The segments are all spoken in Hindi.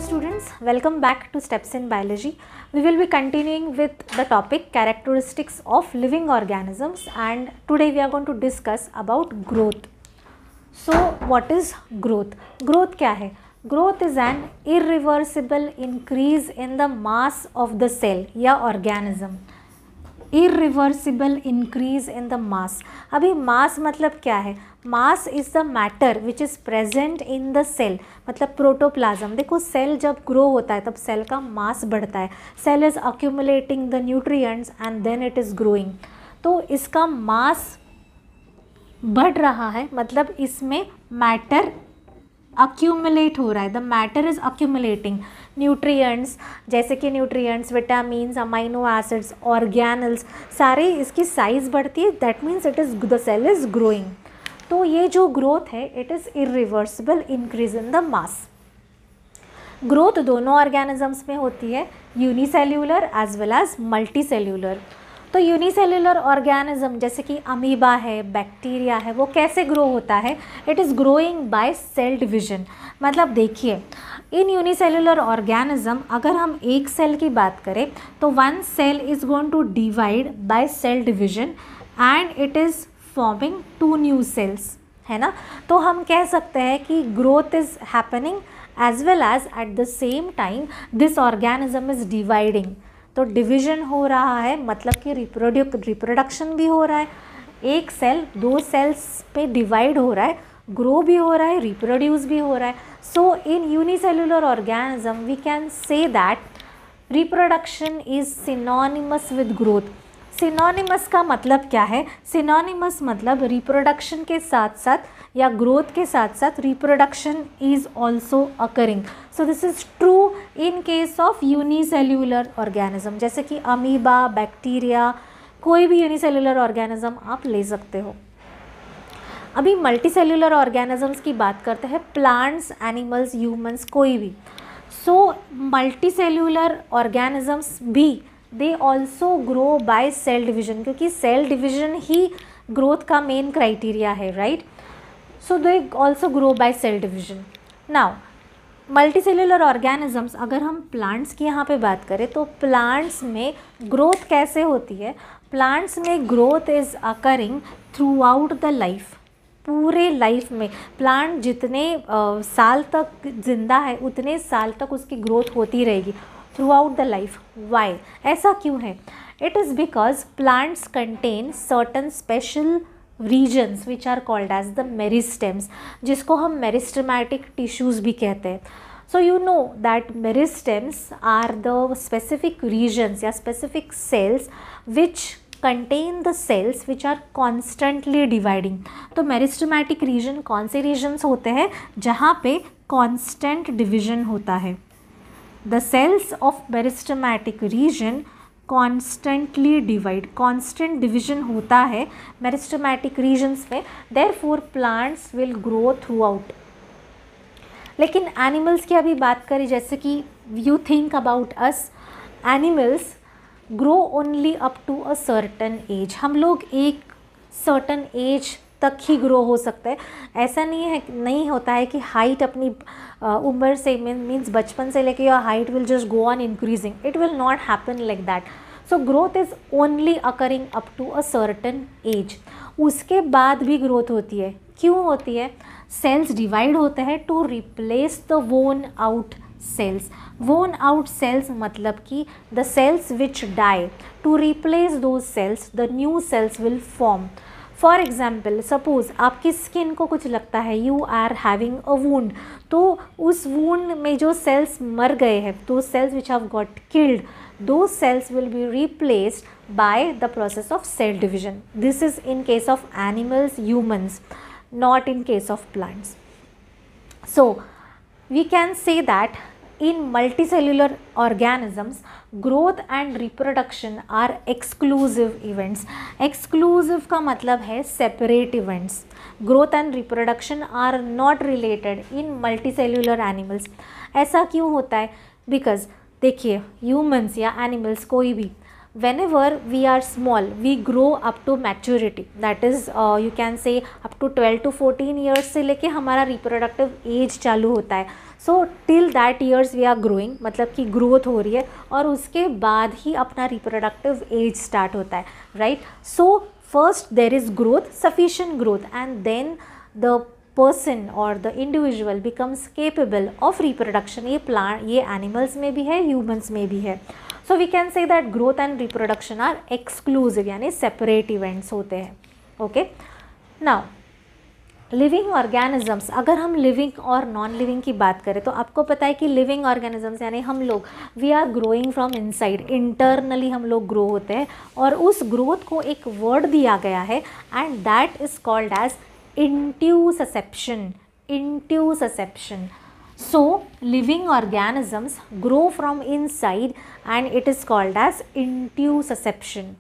students, welcome back to Steps in Biology. We will be continuing with the topic characteristics of living organisms, and today we are going to discuss about growth. So what is growth? Growth क्या है? Growth is an irreversible increase in the mass of the cell या organism. Irreversible increase in the mass. अभी मास मतलब क्या है? Mass is the matter which is present in the cell, मतलब प्रोटोप्लाज्म. देखो सेल जब ग्रो होता है तब सेल का मास बढ़ता है. Cell is accumulating the nutrients and then it is growing. तो इसका मास बढ़ रहा है, मतलब इसमें मैटर अक्यूमुलेट हो रहा है. The matter is accumulating nutrients, जैसे कि nutrients, vitamins, amino acids, organelles, सारे इसकी साइज़ बढ़ती है. That means it is the cell is growing. तो ये जो ग्रोथ है it is irreversible increase in the mass. Growth दोनों ऑर्गेनिजम्स में होती है, unicellular as well as multi cellular. तो यूनिसेल्यूलर ऑर्गेनिज्म जैसे कि अमीबा है, बैक्टीरिया है, वो कैसे ग्रो होता है? It is growing by cell division. मतलब देखिए, इन यूनिसेल्यूलर ऑर्गेनिज्म अगर हम एक सेल की बात करें तो one cell is going to divide by cell division and it is forming two new cells, है ना. तो हम कह सकते हैं कि growth is happening as well as at the same time this organism is dividing. तो डिवीजन हो रहा है, मतलब कि रिप्रोडक्शन भी हो रहा है. एक सेल दो सेल्स पे डिवाइड हो रहा है, ग्रो भी हो रहा है, रिप्रोड्यूस भी हो रहा है. So in unicellular organism we can say that reproduction is synonymous with growth. Synonymous का मतलब क्या है? सिनोनिमस मतलब रिप्रोडक्शन के साथ साथ या ग्रोथ के साथ साथ reproduction is also occurring. So this is true in case of unicellular organism, जैसे कि अमीबा, बैक्टीरिया, कोई भी यूनिसेल्यूलर ऑर्गेनिज्म आप ले सकते हो. अभी मल्टी सेल्यूलर ऑर्गेनिजम्स की बात करते हैं, प्लांट्स, एनिमल्स, ह्यूमंस, कोई भी. सो मल्टी सेल्यूलर ऑर्गेनिजम्स भी they also grow by cell division, क्योंकि सेल डिविजन ही ग्रोथ का मेन क्राइटेरिया है, right. So they also grow by cell division. Now multi cellular organisms, अगर हम प्लांट्स की यहाँ पे बात करें तो प्लांट्स में ग्रोथ कैसे होती है? प्लांट्स में growth is occurring through out the life. पूरे लाइफ में प्लांट जितने साल तक जिंदा है उतने साल तक उसकी ग्रोथ होती रहेगी throughout the life. Why? ऐसा क्यों है? It is because plants contain certain special regions which are called as the meristems, जिसको हम मेरिस्टेमेटिक टिश्यूज़ भी कहते हैं. So you know that meristems are the specific regions या specific cells which contain the cells which are constantly dividing. तो मेरिस्टेमेटिक रीजन कौन से रीजन्स होते हैं? जहाँ पे कॉन्स्टेंट डिविजन होता है. The cells of meristematic region constantly divide, constant division होता है मेरिस्टेमेटिक रीजन्स में. Therefore plants will grow throughout. लेकिन एनिमल्स की अभी बात करें, जैसे कि you think about us, animals grow only up to a certain age. हम लोग एक सर्टन एज तक ही ग्रो हो सकते हैं. ऐसा नहीं होता है कि हाइट अपनी उम्र से मीन्स बचपन से लेके your height will just go on increasing. It will not happen like that. So growth is only occurring up to a certain age. उसके बाद भी ग्रोथ होती है. क्यों होती है? सेल्स डिवाइड होते हैं to replace the worn out cells. Worn out cells मतलब कि the cells which die, to replace those cells the new cells will form. For example, suppose आपकी स्किन को कुछ लगता है, you are having a wound, तो उस वुंड में जो सेल्स मर गए हैं, दो cells which have got killed, those cells will be replaced by the process of cell division. This is in case of animals, humans, not in case of plants. So we can say that in multicellular organisms growth and reproduction are exclusive events. Exclusive का मतलब है separate events. Growth and reproduction are not related in multicellular animals. ऐसा क्यों होता है? Because देखिए ह्यूमंस या एनिमल्स कोई भी whenever we are small we grow up to maturity, that is you can say up to 12 to 14 years से लेके हमारा reproductive age चालू होता है. So till that years we are growing, मतलब कि growth हो रही है और उसके बाद ही अपना reproductive age start होता है, right? So first there is growth, sufficient growth, and then the person or the individual becomes capable of reproduction. ये plant, ये animals में भी है, humans में भी है. So we can say that growth and reproduction are exclusive, यानी separate events होते हैं. Okay. Now लिविंग ऑर्गेनिजम्स, अगर हम लिविंग और नॉन लिविंग की बात करें तो आपको पता है कि लिविंग ऑर्गेनिजम्स यानी हम लोग we are growing from inside, internally हम लोग ग्रो होते हैं और उस ग्रोथ को एक वर्ड दिया गया है and that is called as intussusception. Intussusception. So living organisms grow from inside and it is called as intussusception.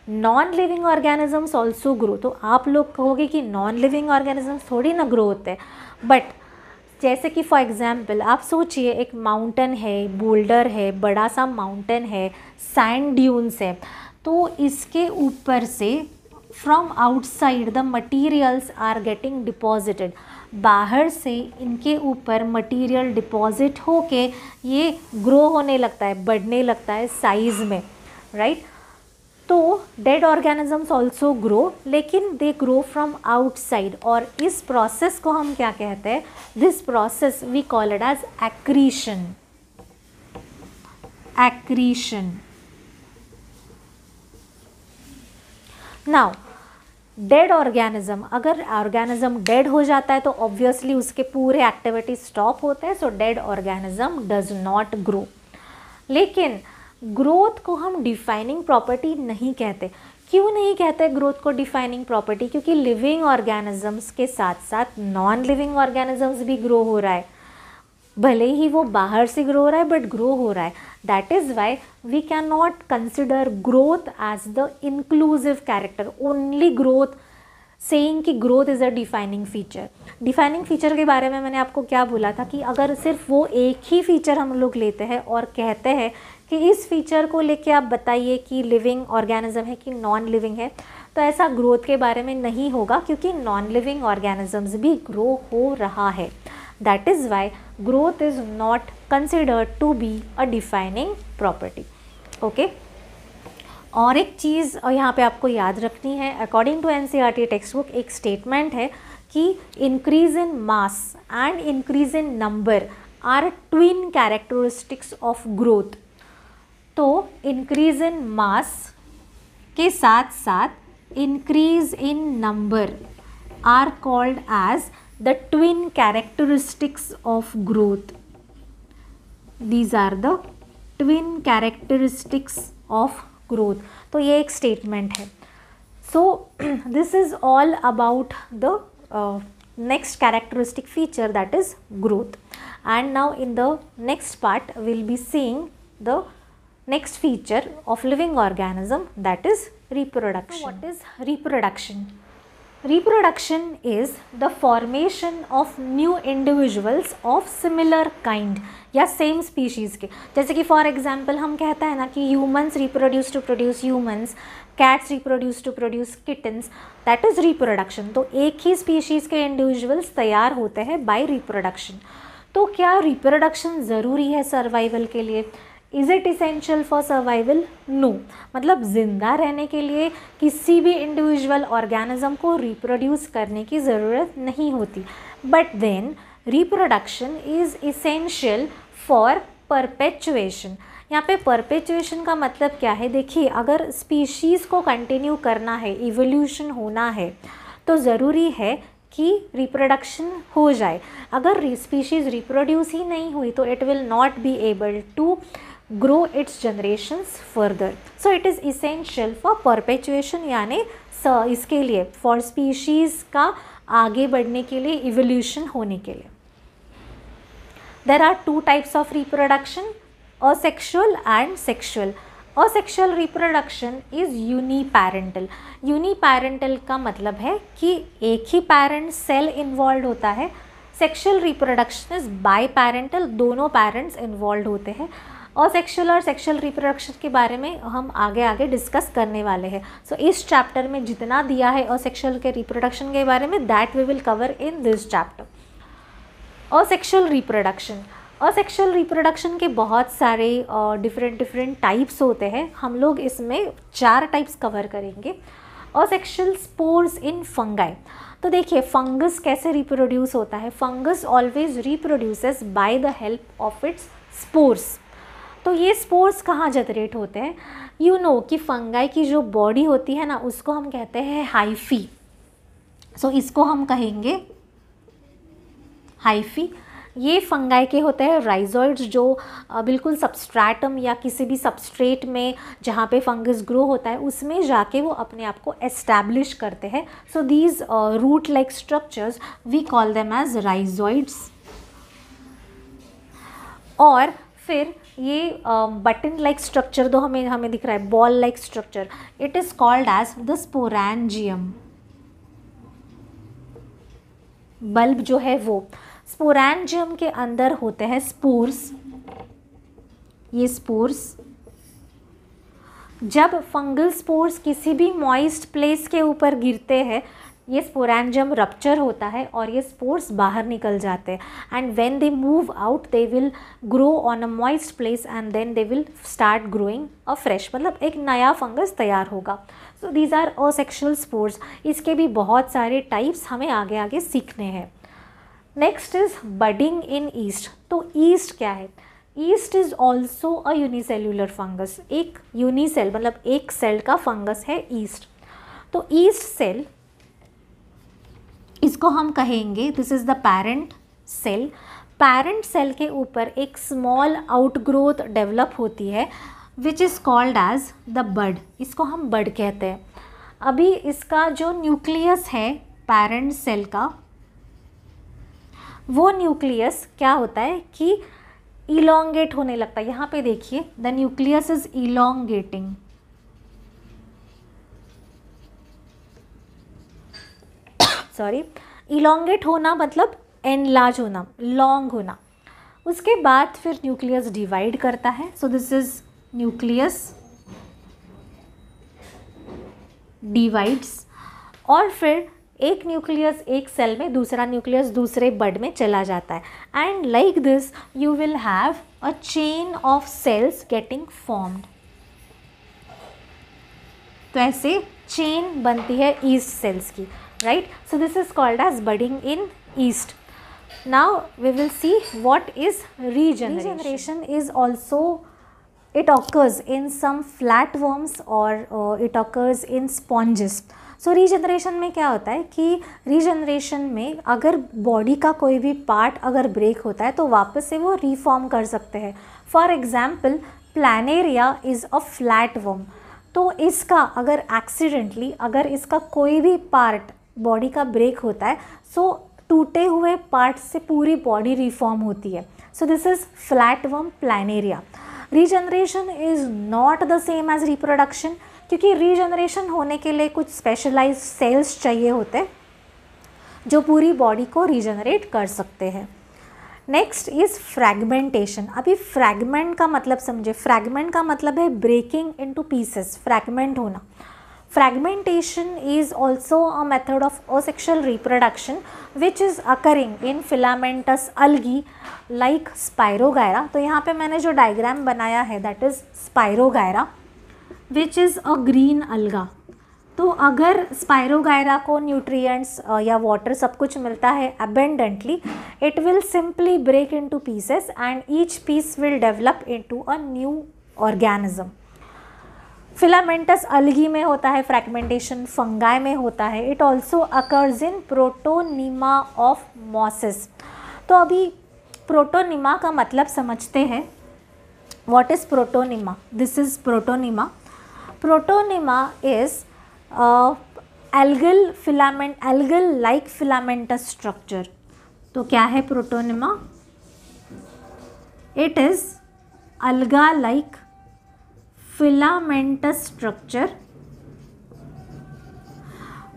Non living organisms also grow. तो आप लोग कहोगे कि नॉन लिविंग ऑर्गेनिजम्स थोड़ी ना ग्रो होते हैं, बट जैसे कि फॉर एग्जांपल आप सोचिए एक माउंटेन है, बोल्डर है, बड़ा सा माउंटेन है, सैंड ड्यून्स है, तो इसके ऊपर से from outside the materials are getting deposited. बाहर से इनके ऊपर मटीरियल डिपॉजिट होके ये ग्रो होने लगता है, बढ़ने लगता है साइज़ में, राइट? तो डेड ऑर्गेनिजम्स ऑल्सो ग्रो, लेकिन दे ग्रो फ्रॉम आउटसाइड और इस प्रोसेस को हम क्या कहते हैं? This process we call it as accretion. Accretion. Now dead organism, अगर ऑर्गेनिज्म डेड हो जाता है तो ऑब्वियसली उसके पूरे एक्टिविटी स्टॉप होते हैं. So dead organism does not grow. लेकिन ग्रोथ को हम डिफाइनिंग प्रॉपर्टी नहीं कहते. क्यों नहीं कहते ग्रोथ को डिफाइनिंग प्रॉपर्टी? क्योंकि लिविंग ऑर्गेनिजम्स के साथ साथ नॉन लिविंग ऑर्गेनिजम्स भी ग्रो हो रहा है, भले ही वो बाहर से ग्रो हो रहा है बट ग्रो हो रहा है. That is why we can not consider growth as the inclusive character. Only growth saying कि growth is a defining feature. Defining feature के बारे में मैंने आपको क्या बोला था कि अगर सिर्फ वो एक ही फीचर हम लोग लेते हैं और कहते हैं कि इस फीचर को लेके आप बताइए कि लिविंग ऑर्गेनिज्म है कि नॉन लिविंग है, तो ऐसा ग्रोथ के बारे में नहीं होगा क्योंकि नॉन लिविंग ऑर्गेनिजम्स भी ग्रो हो रहा है. That is why growth is not considered to be a defining property. Okay. और एक चीज़ यहाँ पे आपको याद रखनी है, according to NCERT textbook एक स्टेटमेंट है कि increase in mass and increase in number are twin characteristics of growth. तो इंक्रीज इन मास के साथ साथ increase in number are called as the twin characteristics of growth. These are the twin characteristics of growth. तो ये एक स्टेटमेंट है. So this is all about the next characteristic feature that is growth. And now in the next part will be seeing the next feature of living organism, that is reproduction. What is reproduction? Reproduction is the formation of new individuals of similar kind या same species के. जैसे कि for example हम कहते हैं ना कि humans reproduce to produce humans, cats reproduce to produce kittens, that is reproduction. तो एक ही species के individuals तैयार होते हैं by reproduction. तो क्या reproduction ज़रूरी है सर्वाइवल के लिए? Is it essential for survival? No. मतलब ज़िंदा रहने के लिए किसी भी इंडिविजुअल ऑर्गेनिज्म को रिप्रोड्यूस करने की ज़रूरत नहीं होती. But then reproduction is essential for perpetuation. यहाँ पे परपेचुएशन का मतलब क्या है? देखिए, अगर स्पीशीज़ को कंटिन्यू करना है, इवोल्यूशन होना है, तो ज़रूरी है कि रिप्रोडक्शन हो जाए. अगर स्पीशीज़ रिप्रोड्यूस ही नहीं हुई तो it will not be able to grow its generations further. So it is essential for perpetuation, यानी इसके लिए for species का आगे बढ़ने के लिए, evolution होने के लिए. There are two types of reproduction, asexual and sexual. Asexual reproduction is uniparental. Uniparental का मतलब है कि एक ही parent cell involved होता है. Sexual reproduction is biparental, दोनों parents involved होते हैं. असेक्सुअल और सेक्सुअल रिप्रोडक्शन के बारे में हम आगे आगे डिस्कस करने वाले हैं. सो इस चैप्टर में जितना दिया है असेक्सुअल के रिप्रोडक्शन के बारे में, that we will cover in this chapter. Asexual reproduction. Asexual reproduction के बहुत सारे डिफरेंट टाइप्स होते हैं. हम लोग इसमें 4 टाइप्स कवर करेंगे. असेक्सुअल स्पोर्स इन फंगाई. तो देखिए फंगस कैसे रिप्रोड्यूस होता है. Fungus always reproduces by the help of its spores. तो ये स्पोर्स कहाँ जनरेट होते हैं. यू नो कि फंगाई की जो बॉडी होती है ना, उसको हम कहते हैं हाइफी. सो इसको हम कहेंगे हाइफी. ये फंगाई के होते हैं राइजोइड्स, जो बिल्कुल सबस्ट्रैटम या किसी भी सबस्ट्रेट में जहाँ पे फंगस ग्रो होता है उसमें जाके वो अपने आप को एस्टैब्लिश करते हैं. So these root like structures we call them as rhizoids. और फिर ये बटन लाइक स्ट्रक्चर दो हमें दिख रहा है, ball like structure, it is called as the sporangium. Bulb जो है वो स्पोरेंजियम के अंदर होते हैं स्पोर्स. ये स्पोर्स जब फंगल स्पोर्स किसी भी मॉइस्ट प्लेस के ऊपर गिरते हैं, ये स्पोरेंजियम रप्चर होता है और ये स्पोर्स बाहर निकल जाते हैं. And when they move out they will grow on a moist place and then they will start growing a fresh, मतलब एक नया फंगस तैयार होगा. So these are asexual spores. इसके भी बहुत सारे टाइप्स हमें आगे आगे सीखने हैं. Next is budding in east. तो ईस्ट क्या है. East is also a unicellular fungus. एक यूनिसेल मतलब एक सेल का फंगस है ईस्ट. तो ईस्ट सेल, इसको हम कहेंगे this is the parent cell. Parent cell के ऊपर एक स्मॉल आउटग्रोथ डेवलप होती है which is called as the bud. इसको हम बड कहते हैं. अभी इसका जो न्यूक्लियस है पेरेंट सेल का, वो न्यूक्लियस क्या होता है कि इलोंगेट होने लगता है. यहाँ पे देखिए the nucleus is elongating. Sorry, elongate होना मतलब एनलार्ज होना, लॉन्ग होना. उसके बाद फिर न्यूक्लियस डिवाइड करता है. So this is nucleus divides. और फिर एक न्यूक्लियस एक सेल में, दूसरा न्यूक्लियस दूसरे बड में चला जाता है. And like this you will have a chain of cells getting formed. तो ऐसे चेन बनती है ईस्ट सेल्स की, right. So this is called as budding in yeast. Now we will see what is regeneration. Regeneration is also, it occurs in some flatworms or it occurs in sponges. So regeneration में क्या होता है कि रीजनरेशन में अगर बॉडी का कोई भी पार्ट अगर ब्रेक होता है तो वापस से वो रीफॉर्म कर सकते हैं. For example Planaria is a flat worm. तो इसका अगर एक्सीडेंटली अगर इसका कोई भी पार्ट बॉडी का ब्रेक होता है, सो टूटे हुए पार्ट से पूरी बॉडी रिफॉर्म होती है. So this is flat worm planaria. Regeneration is not the same as reproduction, क्योंकि रीजनरेशन होने के लिए कुछ स्पेशलाइज्ड सेल्स चाहिए होते हैं जो पूरी बॉडी को रीजनरेट कर सकते हैं. Next is fragmentation. अभी फ्रैगमेंट का मतलब समझे. फ्रैगमेंट का मतलब है ब्रेकिंग इनटू पीसेस, फ्रैगमेंट होना. Fragmentation is also a method of asexual reproduction which is occurring in filamentous algae like spirogyra. तो यहाँ पे मैंने जो डायग्राम बनाया है that is spirogyra which is a green alga. तो अगर स्पायरोगायरा को न्यूट्रिएंट्स या वाटर सब कुछ मिलता है abundantly, it will simply break into pieces and each piece will develop into a new organism. Filamentous algae में होता है फ्रैगमेंटेशन, फंगाई में होता है. It also occurs in protonema of mosses. तो अभी प्रोटोनिमा का मतलब समझते हैं. What is protonema? This is protonema. Protonema is algal filament, algal like filamentous structure. तो क्या है protonema? It is alga like filamentous structure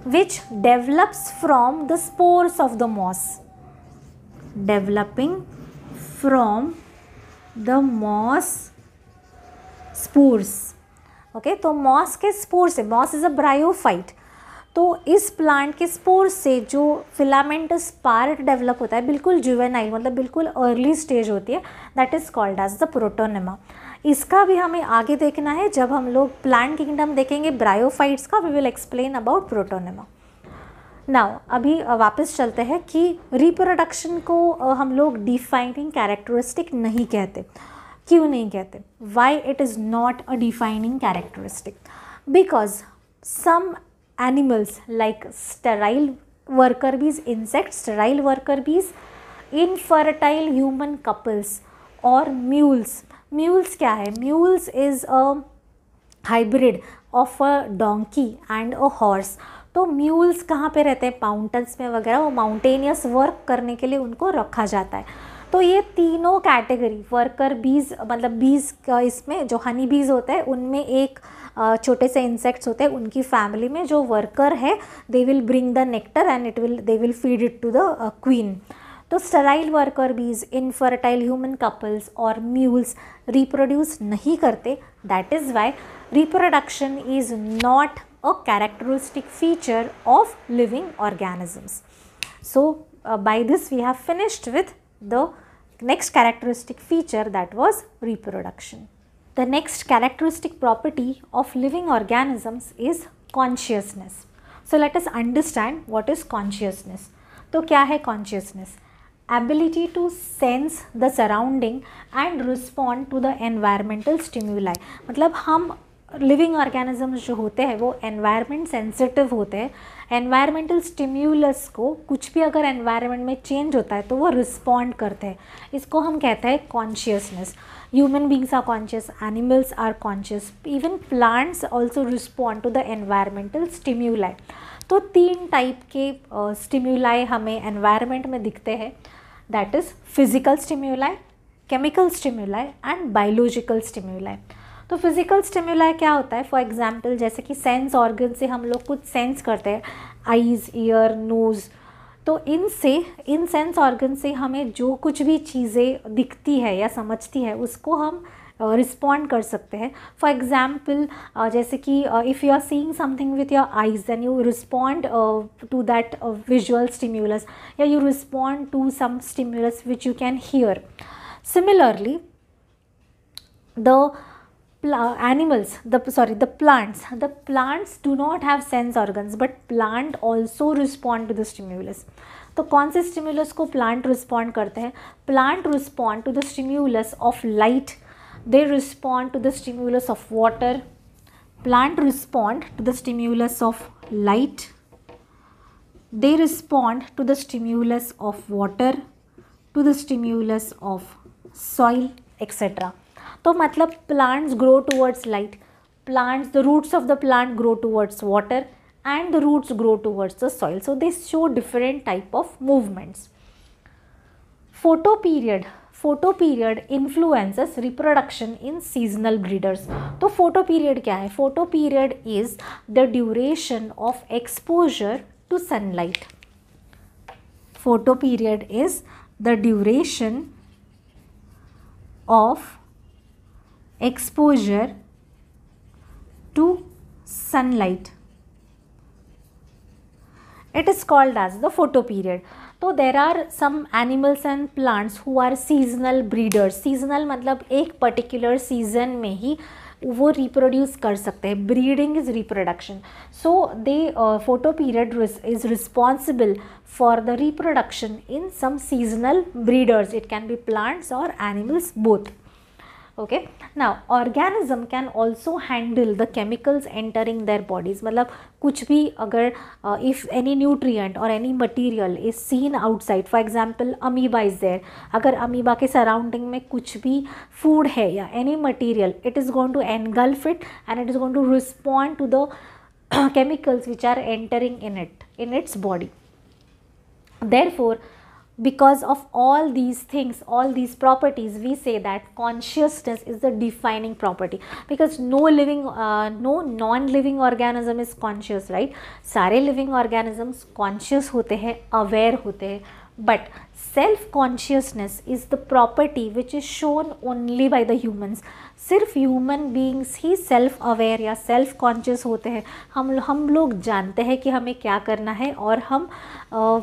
which develops from the spores of the moss. Developing from the moss spores. Okay, तो मॉस के स्पोर से, मॉस इज़ अ ब्रायोफाइट, तो इस प्लांट के स्पोर से जो फिलामेंटस पार्ट डेवलप होता है, बिल्कुल जुवेनाइल मतलब बिल्कुल अर्ली स्टेज होती है, that is called as the protonema. इसका भी हमें आगे देखना है, जब हम लोग प्लांट किंगडम देखेंगे ब्रायोफाइट्स का, we will explain about protonema. Now अभी वापस चलते हैं कि रिप्रोडक्शन को हम लोग डिफाइनिंग कैरेक्टरिस्टिक नहीं कहते। क्यों नहीं कहते? Why it is not a defining characteristic? Because some animals like sterile worker bees, insects, sterile worker bees, infertile human couples और mules. Mules क्या है? Mules is a hybrid of a donkey and a horse. तो mules कहाँ पे रहते हैं? माउंटेन्स में वगैरह, वो माउंटेनियस वर्क करने के लिए उनको रखा जाता है। तो ये तीनों कैटेगरी वर्कर बीज, मतलब बीज का, इसमें जो हनी बीज होते हैं उनमें एक छोटे से इंसेक्ट्स होते हैं, उनकी फैमिली में जो वर्कर है they will bring the nectar and they will feed it to the queen. तो sterile worker bees, infertile human couples और म्यूल्स रिप्रोड्यूस नहीं करते। That is why reproduction is not a characteristic feature of living organisms. So by this we have finished with the next characteristic feature, that was reproduction. The next characteristic property of living organisms is consciousness. So let us understand what is consciousness. तो क्या है consciousness? Ability to sense the surrounding and respond to the environmental stimuli. मतलब हम लिविंग ऑर्गेनिजम्स जो होते हैं वो एनवायरनमेंट सेंसिटिव होते हैं। एनवायरमेंटल स्टिम्यूलस को, कुछ भी अगर एनवायरनमेंट में चेंज होता है तो वो रिस्पॉन्ड करते हैं, इसको हम कहते हैं consciousness. Human beings are conscious, animals are conscious, even plants also respond to the environmental stimuli. तो 3 टाइप के स्टिम्यूलाई हमें एनवायरनमेंट में दिखते हैं, that is physical stimuli, chemical stimuli and biological stimuli. तो फिजिकल स्टिम्युलाई क्या होता है? फॉर एग्जांपल जैसे कि सेंस ऑर्गन से हम लोग कुछ सेंस करते हैं, आईज़, ईयर, नोज़, तो इनसे, इन सेंस ऑर्गन से हमें जो कुछ भी चीज़ें दिखती है या समझती है उसको हम रिस्पॉन्ड कर सकते हैं। फॉर एग्जाम्पल जैसे कि if you are seeing something with your eyes then you respond to that visual stimulus, या you respond to some stimulus which you can hear. Similarly the plants do not have sense organs, but plant also respond to the stimulus. तो कौन से स्टिम्यूलस को प्लांट रिस्पॉन्ड करते हैं? Plant respond to the stimulus of light, they respond to the stimulus of water, plant respond to the stimulus of light, they respond to the stimulus of water, to the stimulus of soil etcetera. तो मतलब plants grow towards light, plants, the roots of the plant grow towards water and the roots grow towards the soil. So they show different type of movements. Photoperiod influences reproduction in seasonal breeders. तो photoperiod क्या है? Photoperiod is the duration of exposure to sunlight. Photoperiod is the duration of exposure to sunlight. It is called as the photoperiod. तो there are some animals and plants who are seasonal breeders. Seasonal मतलब एक particular season में ही वो reproduce कर सकते हैं. Breeding is reproduction. So they photoperiod is responsible for the reproduction in some seasonal breeders. It can be plants or animals both. Okay, now organism can also handle the chemicals entering their bodies. मतलब कुछ भी अगर if any nutrient or any material is seen outside, for example amoeba is there, अगर amoeba के surrounding में कुछ भी food है या any material, it is going to engulf it and it is going to respond to the chemicals which are entering in its body. Therefore, because of all these things, all these properties, we say that consciousness is the defining property, because no non-living organism is conscious, right? सारे living organisms conscious होते हैं, aware होते हैं, but self consciousness is the property which is shown only by the humans. सिर्फ ह्यूमन बींग्स ही सेल्फ अवेयर या सेल्फ कॉन्शियस होते हैं। हम लोग जानते हैं कि हमें क्या करना है, और हम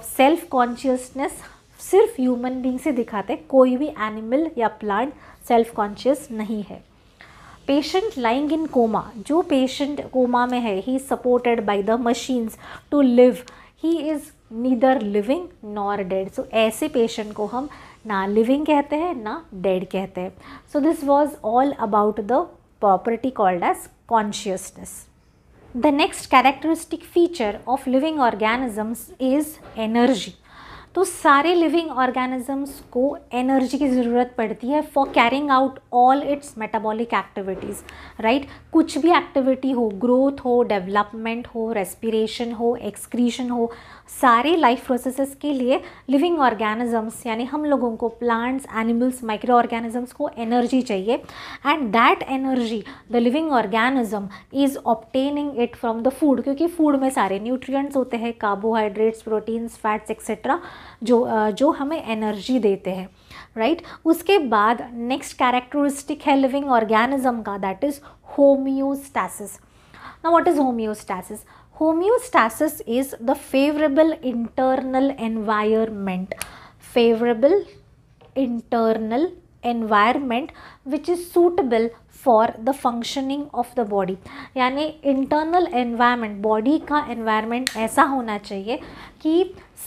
सेल्फ कॉन्शियसनेस सिर्फ ह्यूमन बींग से दिखाते हैं, कोई भी एनिमल या प्लांट सेल्फ कॉन्शियस नहीं है। पेशेंट लाइंग इन कोमा, जो पेशेंट कोमा में है, he is supported by the machines to live, he is neither living nor dead. So ऐसे पेशेंट को हम ना लिविंग कहते हैं ना डेड कहते हैं। So this was all about the property called as consciousness. The next characteristic feature of living organisms is energy. तो सारे लिविंग ऑर्गेनिजम्स को एनर्जी की ज़रूरत पड़ती है for carrying out all it's metabolic activities, right. कुछ भी एक्टिविटी हो, ग्रोथ हो, डेवलपमेंट हो, रेस्पिरेशन हो, एक्सक्रीशन हो, सारे लाइफ प्रोसेसेस के लिए लिविंग ऑर्गेनिजम्स यानी हम लोगों को, प्लांट्स, एनिमल्स, माइक्रो ऑर्गेनिजम्स को एनर्जी चाहिए, and that energy the living organism is obtaining it from the food, क्योंकि फूड में सारे न्यूट्रिएंट्स होते हैं, कार्बोहाइड्रेट्स, प्रोटीन्स, फैट्स एक्सेट्रा, जो हमें एनर्जी देते हैं, राइट। उसके बाद नेक्स्ट कैरेक्टरिस्टिक है लिविंग ऑर्गेनिज्म का, that is homeostasis. Now what is homeostasis? Homeostasis is the favorable internal environment, favorable internal environment which is suitable for the functioning of the body। यानी internal environment, body का environment ऐसा होना चाहिए कि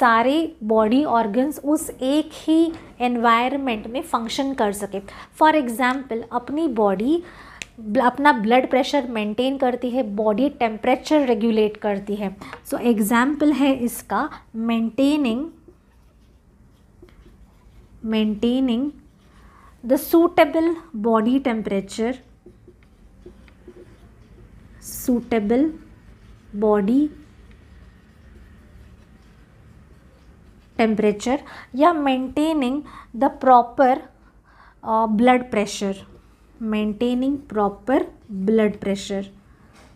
सारे body organs उस एक ही environment में function कर सके। For example, अपनी body अपना ब्लड प्रेशर मेंटेन करती है, बॉडी टेम्परेचर रेगुलेट करती है। सो एग्जाम्पल है इसका maintaining the suitable body temperature, suitable body temperature, या maintaining the proper blood pressure, maintaining proper blood pressure.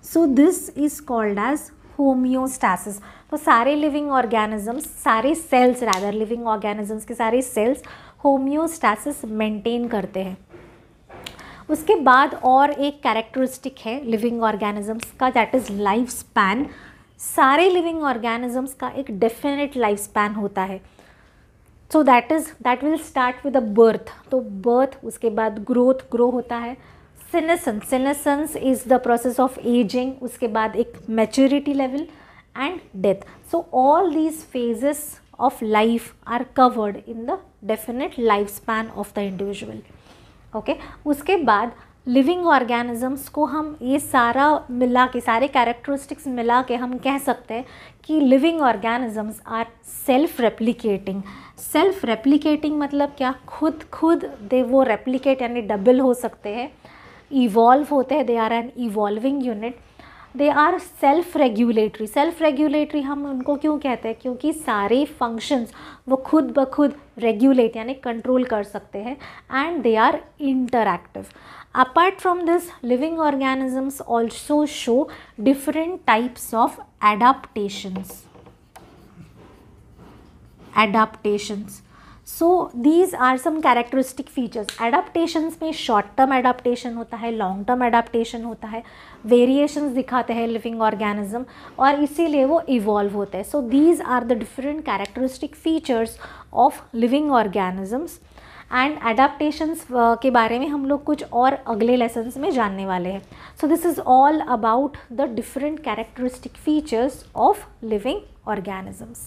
So this is called as homeostasis। तो सारे लिविंग ऑर्गेनिजम्स, सारे सेल्स रादर, लिविंग ऑर्गेनिजम्स के सारे सेल्स होम्योस्टैसिस मेंटेन करते हैं। उसके बाद और एक कैरेक्टरिस्टिक है लिविंग ऑर्गेनिजम्स का, दैट इज़ लाइफ स्पैन। सारे लिविंग ऑर्गेनिजम्स का एक डेफिनेट लाइफ स्पैन होता है। So that will start with a birth. तो बर्थ, उसके बाद ग्रो होता है, senescence is the process of aging, उसके बाद एक maturity level and death. So all these phases of life are covered in the definite life span of the individual. Okay, उसके बाद लिविंग ऑर्गेनिजम्स को हम ये सारा मिला के, सारे कैरेक्टरिस्टिक्स मिला के हम कह सकते हैं कि living organisms are self replicating. Self replicating मतलब क्या? खुद दे वो रेप्लिकेट यानी डबल हो सकते हैं, इवॉल्व होते हैं, they are an evolving unit, they are self regulatory. Self regulatory हम उनको क्यों कहते हैं? क्योंकि सारे फंक्शंस वो खुद ब खुद रेगुलेट यानी कंट्रोल कर सकते हैं, and they are interactive. Apart from this, living organisms also show different types of adaptations. So these are some characteristic features. Adaptations में short term adaptation होता है, long term adaptation होता है, variations दिखाते हैं living organism, और इसीलिए वो evolve होते हैं। So these are the different characteristic features of living organisms। And adaptations के बारे में हम लोग कुछ और अगले लेसन्स में जानने वाले हैं। So this is all about the different characteristic features of living organisms.